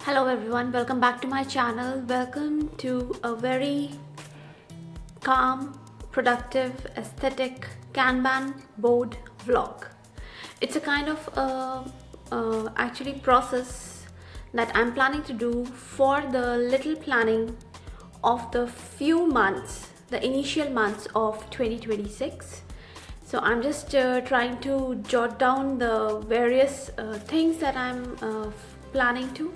Hello everyone, welcome back to my channel. Welcome to a very calm, productive, aesthetic Kanban board vlog. It's a kind of actually process that I'm planning to do for the little planning of the few months, the initial months of 2026. So I'm just trying to jot down the various things that I'm planning to.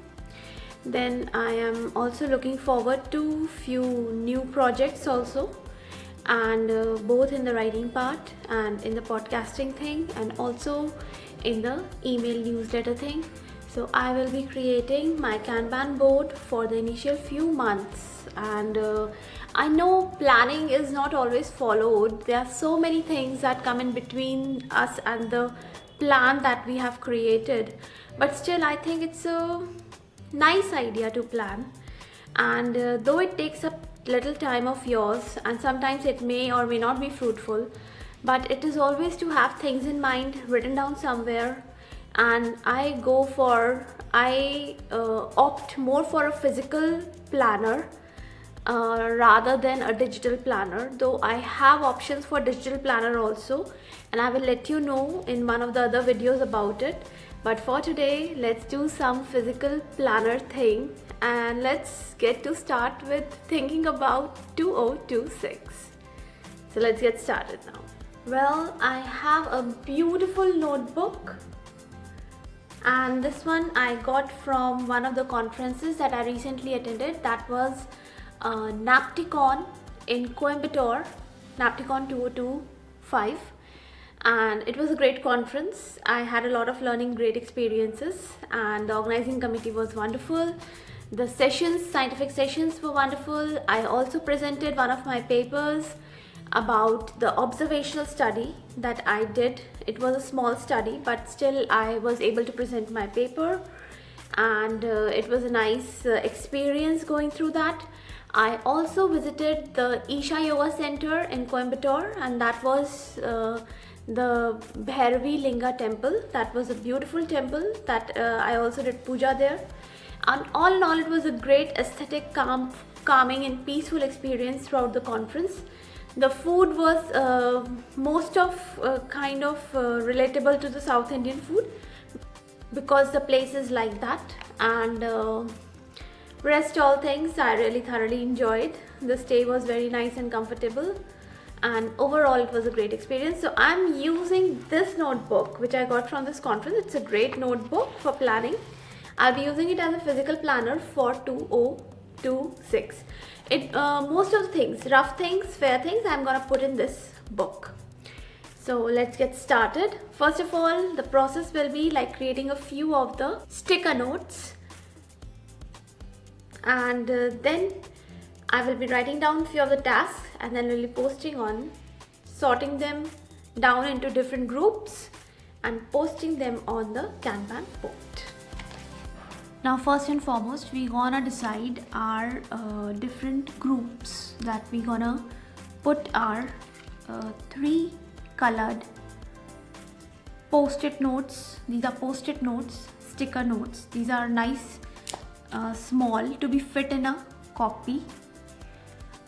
Then I am also looking forward to few new projects also, and both in the writing part and in the podcasting thing and also in the email newsletter thing. So I will be creating my Kanban board for the initial few months, and I know planning is not always followed. There are so many things that come in between us and the plan that we have created, but still I think it's a nice idea to plan. And though it takes up little time of yours and sometimes it may or may not be fruitful, but it is always to have things in mind written down somewhere. And I opt more for a physical planner rather than a digital planner, though I have options for digital planner also, and I will let you know in one of the other videos about it. But for today, let's do some physical planner thing, and let's get to start with thinking about 2026. So let's get started now. Well, I have a beautiful notebook, and this one I got from one of the conferences that I recently attended. That was NAPTICON in Coimbatore, NAPTICON 2025. And it was a great conference. I had a lot of learning, great experiences, and the organizing committee was wonderful. The sessions, scientific sessions were wonderful. I also presented one of my papers about the observational study that I did. It was a small study, but still I was able to present my paper, and it was a nice experience going through that. I also visited the Isha Yoga Center in Coimbatore, and that was the Bhairavi Linga temple. That was a beautiful temple that I also did puja there. And all in all, it was a great aesthetic, calming and peaceful experience throughout the conference. The food was most of relatable to the South Indian food, because the place is like that. And rest all things I really thoroughly enjoyed. The stay was very nice and comfortable, and overall it was a great experience. So I'm using this notebook which I got from this conference. It's a great notebook for planning. I'll be using it as a physical planner for 2026. Most of the things, rough things, fair things, I'm gonna put in this book. So let's get started. First of all, the process will be like creating a few of the sticker notes, and then I will be writing down few of the tasks, and then we'll be posting on, sorting them down into different groups and posting them on the Kanban board. Now first and foremost, we gonna decide our different groups that we gonna put our 3 colored post-it notes. These are post-it notes, sticker notes. These are nice, small, to be fit in a copy.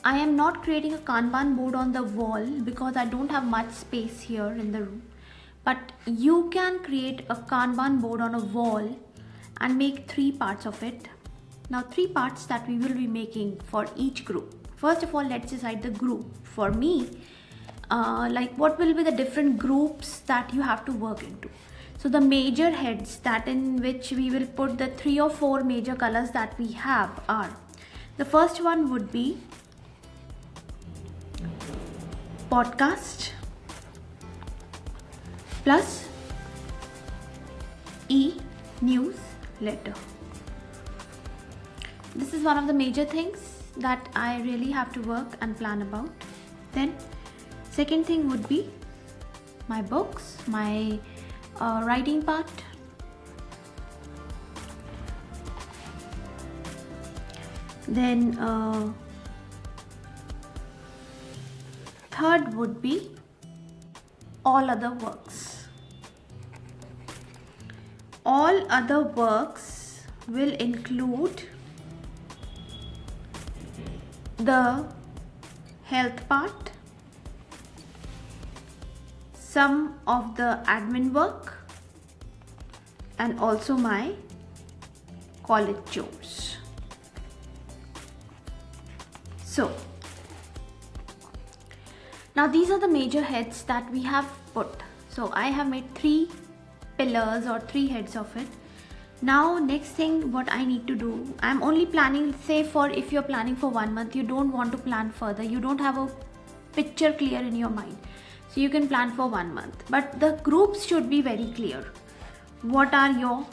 I am not creating a Kanban board on the wall because I don't have much space here in the room. But you can create a Kanban board on a wall and make 3 parts of it. Now 3 parts that we will be making for each group. First of all, let's decide the group. For me, like what will be the different groups that you have to work into. So the major heads that in which we will put the 3 or 4 major colors that we have are, the first one would be podcast plus e-newsletter. This is one of the major things that I really have to work and plan about. Then second thing would be my books, my writing part. Then third would be all other works. All other works will include the health part, some of the admin work, and also my college chores. So now these are the major heads that we have put. So I have made 3 pillars or 3 heads of it. Now next thing what I need to do, I'm only planning, say for if you're planning for 1 month, you don't want to plan further, you don't have a picture clear in your mind, so you can plan for 1 month, but the groups should be very clear. What are your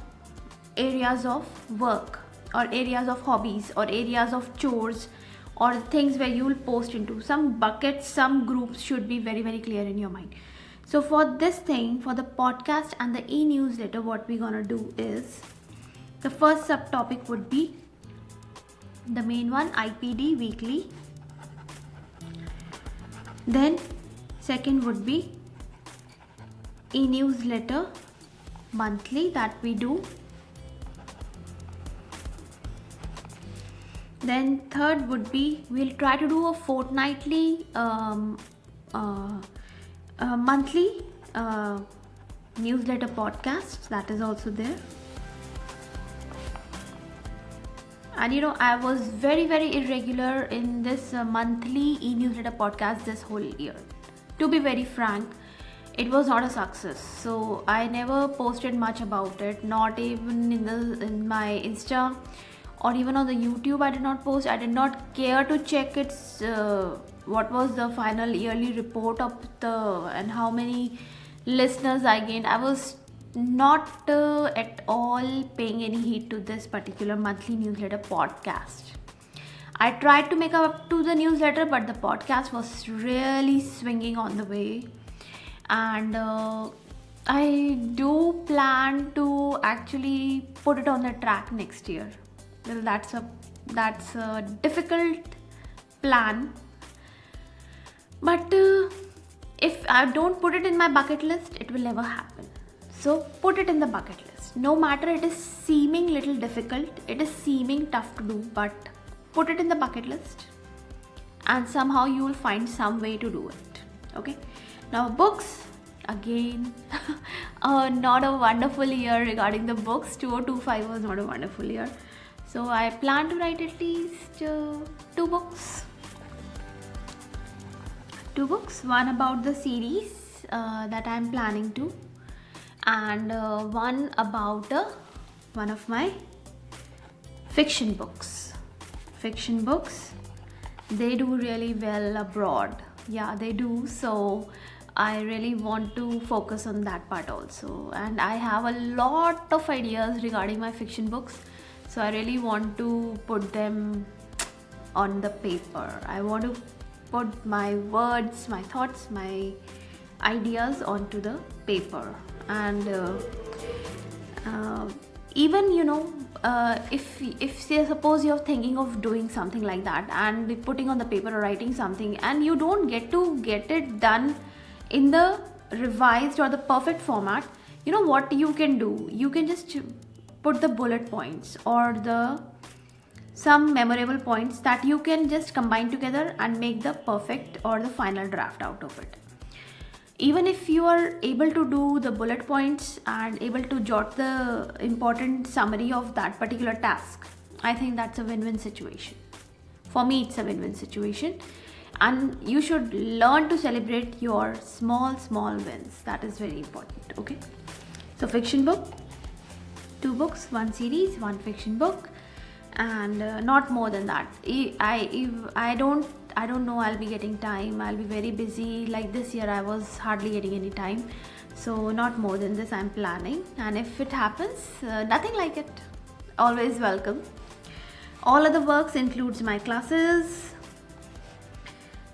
areas of work or areas of hobbies or areas of chores or things where you will post into? Some buckets, some groups should be very, very clear in your mind. So for this thing, for the podcast and the e-newsletter, what we're gonna do is, the first subtopic would be the main one, IPD weekly. Then second would be e-newsletter monthly that we do. Then third would be, we'll try to do a fortnightly monthly newsletter podcast, that is also there. And you know, I was very, very irregular in this monthly e-newsletter podcast this whole year. To be very frank, it was not a success. So I never posted much about it, not even in my Insta or even on the YouTube. I did not post. I did not care to check its what was the final yearly report of and how many listeners I gained. I was not at all paying any heed to this particular monthly newsletter podcast. I tried to make up to the newsletter, but the podcast was really swinging on the way. And I do plan to actually put it on the track next year. Well, that's a difficult plan, but if I don't put it in my bucket list, it will never happen. So put it in the bucket list. No matter it is seeming little difficult, it is seeming tough to do, but put it in the bucket list and somehow you will find some way to do it. Okay. Now books, again, not a wonderful year regarding the books. 2025 was not a wonderful year. So I plan to write at least 2 books. 2 books, one about the series that I'm planning to, and one about one of my fiction books. Fiction books, they do really well abroad. Yeah, they do. So I really want to focus on that part also. And I have a lot of ideas regarding my fiction books. So I really want to put them on the paper. I want to put my words, my thoughts, my ideas onto the paper. And even, you know, if say suppose you're thinking of doing something like that and putting on the paper or writing something, and you don't get it done in the revised or the perfect format, you know what you can do? You can just put the bullet points or some memorable points that you can just combine together and make the perfect or the final draft out of it. Even if you are able to do the bullet points and able to jot the important summary of that particular task, I think that's a win-win situation. For me, it's a win-win situation. And you should learn to celebrate your small wins. That is very important. Okay. So fiction book, 2 books, 1 series, 1 fiction book, and not more than that. I don't know, I'll be getting time. I'll be very busy. Like this year, I was hardly getting any time. So not more than this I'm planning. And if it happens, nothing like it. Always welcome. All other works includes my classes.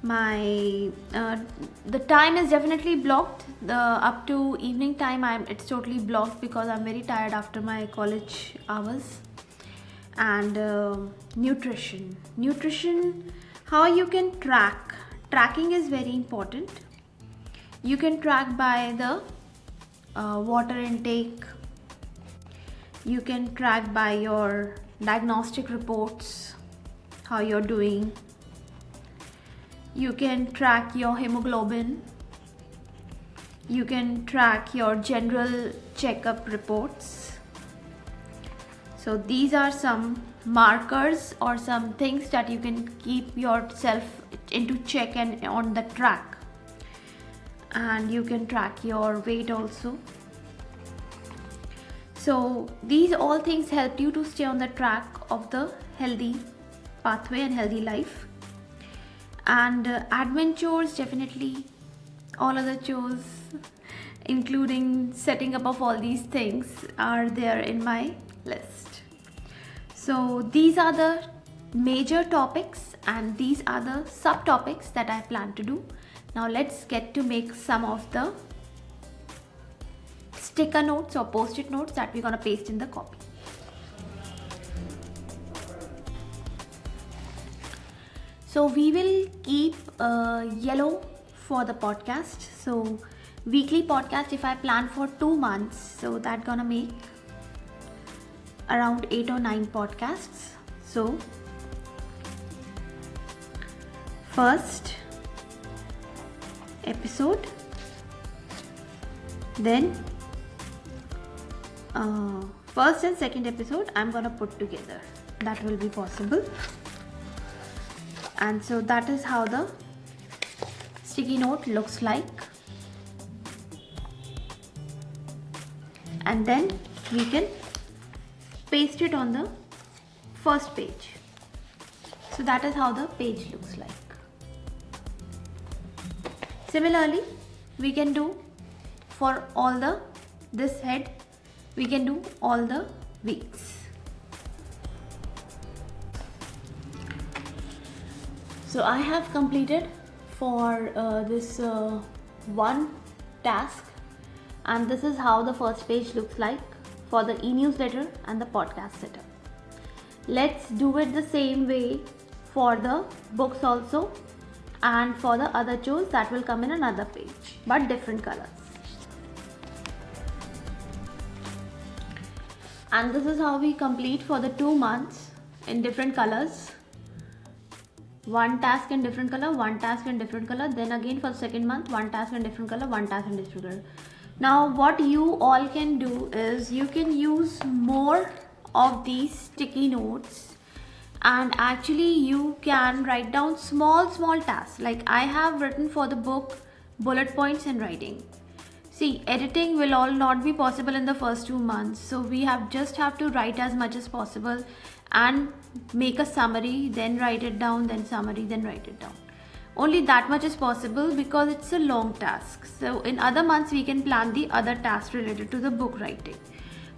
My the time is definitely blocked. Up to evening time, it's totally blocked because I'm very tired after my college hours. And nutrition, how you can track. Tracking is very important. You can track by the water intake. You can track by your diagnostic reports how you're doing. You can track your hemoglobin. You can track your general checkup reports. So these are some markers or some things that you can keep yourself into check and on the track. And you can track your weight also. So these all things help you to stay on the track of the healthy pathway and healthy life. And admin chores, definitely all other chores including setting up of all these things are there in my list. So these are the major topics and these are the subtopics that I plan to do. Now let's get to make some of the sticker notes or post-it notes that we're gonna paste in the copy. So we will keep yellow for the podcast. So weekly podcast, if I plan for 2 months, so that's gonna make around 8 or 9 podcasts. So first episode, then first and second episode I'm gonna put together. That will be possible. And so that is how the sticky note looks like. And then we can paste it on the first page. So that is how the page looks like. Similarly, we can do for all the this head, we can do all the weeks. So I have completed for this one task, and this is how the first page looks like for the e-newsletter and the podcast setup. Let's do it the same way for the books also, and for the other chores that will come in another page but different colors. And this is how we complete for the 2 months in different colors. One task in different color, one task in different color, then again for the second month, one task in different color, one task in different color. Now what you all can do is you can use more of these sticky notes, and actually you can write down small tasks. Like I have written for the book bullet points and writing. See, editing will all not be possible in the first 2 months, so we just have to write as much as possible and make a summary, then write it down, then summary, then write it down. Only that much is possible because it's a long task. So in other months we can plan the other tasks related to the book writing.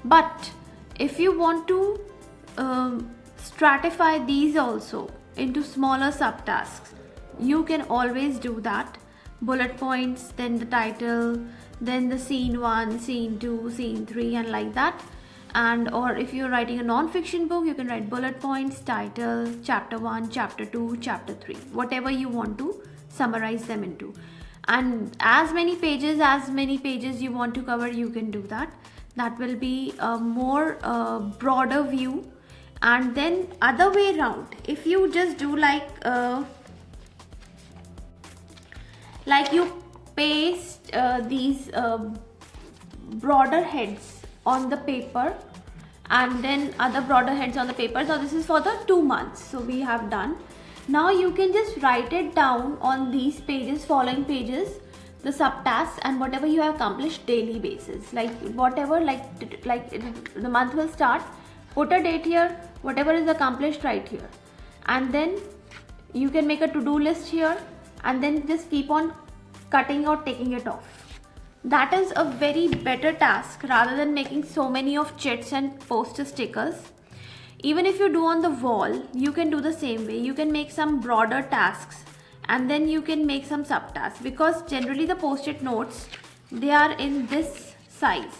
But if you want to stratify these also into smaller subtasks, you can always do that. Bullet points, then the title, then the scene 1, scene 2, scene 3, and like that. And or if you're writing a non-fiction book, you can write bullet points, title, chapter 1, chapter 2, chapter 3, whatever you want to summarize them into. And as many pages you want to cover, you can do that. That will be a more broader view. And then other way around, if you just do like you paste these broader heads on the paper and then other broader heads on the paper. So this is for the 2 months. So we have done. Now you can just write it down on these pages, following pages, the subtasks and whatever you have accomplished daily basis. Like whatever, like the month will start, put a date here, whatever is accomplished right here. And then you can make a to-do list here and then just keep on cutting or taking it off. That is a very better task rather than making so many of chits and poster stickers. Even if you do on the wall, you can do the same way. You can make some broader tasks and then you can make some subtasks, because generally the post-it notes, they are in this size.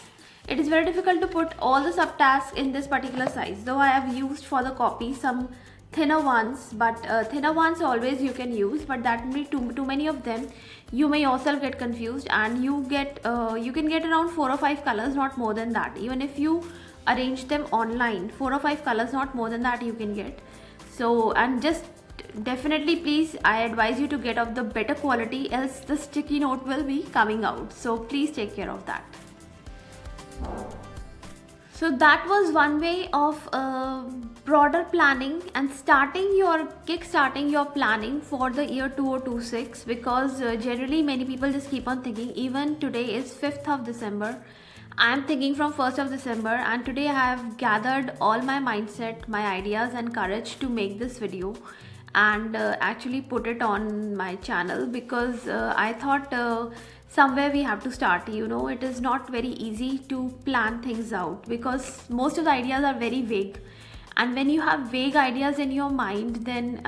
It is very difficult to put all the subtasks in this particular size, though I have used for the copy some thinner ones, but thinner ones always you can use, but that may be too many of them. You may yourself get confused, and you can get around 4 or 5 colors, not more than that. Even if you arrange them online. 4 or 5 colors, not more than that you can get. So, and just definitely please, I advise you to get of the better quality, else the sticky note will be coming out. So please take care of that. So that was one way of broader planning and kickstarting your planning for the year 2026, because generally many people just keep on thinking. Even today is 5th of December. I am thinking from 1st of December, and today I have gathered all my mindset, my ideas and courage to make this video and actually put it on my channel, because I thought somewhere we have to start. It is not very easy to plan things out, because most of the ideas are very vague, and when you have vague ideas in your mind, then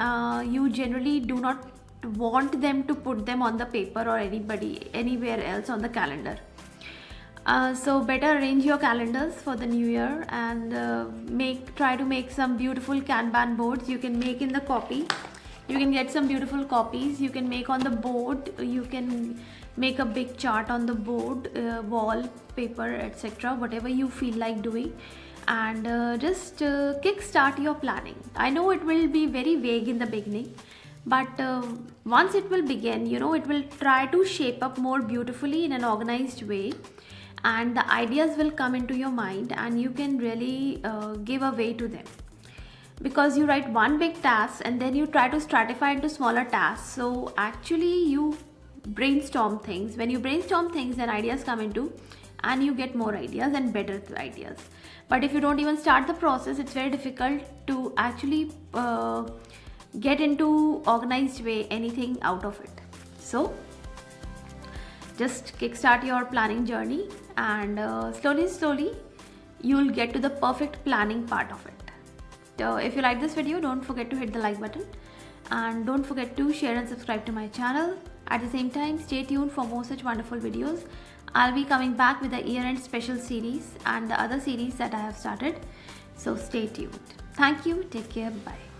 you generally do not want them to put them on the paper or anywhere else on the calendar. So better arrange your calendars for the new year, and try to make some beautiful Kanban boards. You can make in the copy. You can get some beautiful copies. You can make on the board. You can make a big chart on the board, wall, paper, etc. Whatever you feel like doing, and just kickstart your planning. I know it will be very vague in the beginning, but once it will begin, it will try to shape up more beautifully in an organized way, and the ideas will come into your mind, and you can really give a way to them, because you write one big task and then you try to stratify into smaller tasks. So actually you brainstorm things. When you brainstorm things, then ideas come into, and you get more ideas and better ideas. But if you don't even start the process, it's very difficult to actually get into organized way anything out of it. So just kickstart your planning journey, and slowly you'll get to the perfect planning part of it. If you like this video, don't forget to hit the like button, and don't forget to share and subscribe to my channel. At the same time, stay tuned for more such wonderful videos. I'll be coming back with the year-end special series and the other series that I have started. So stay tuned. Thank you. Take care. Bye.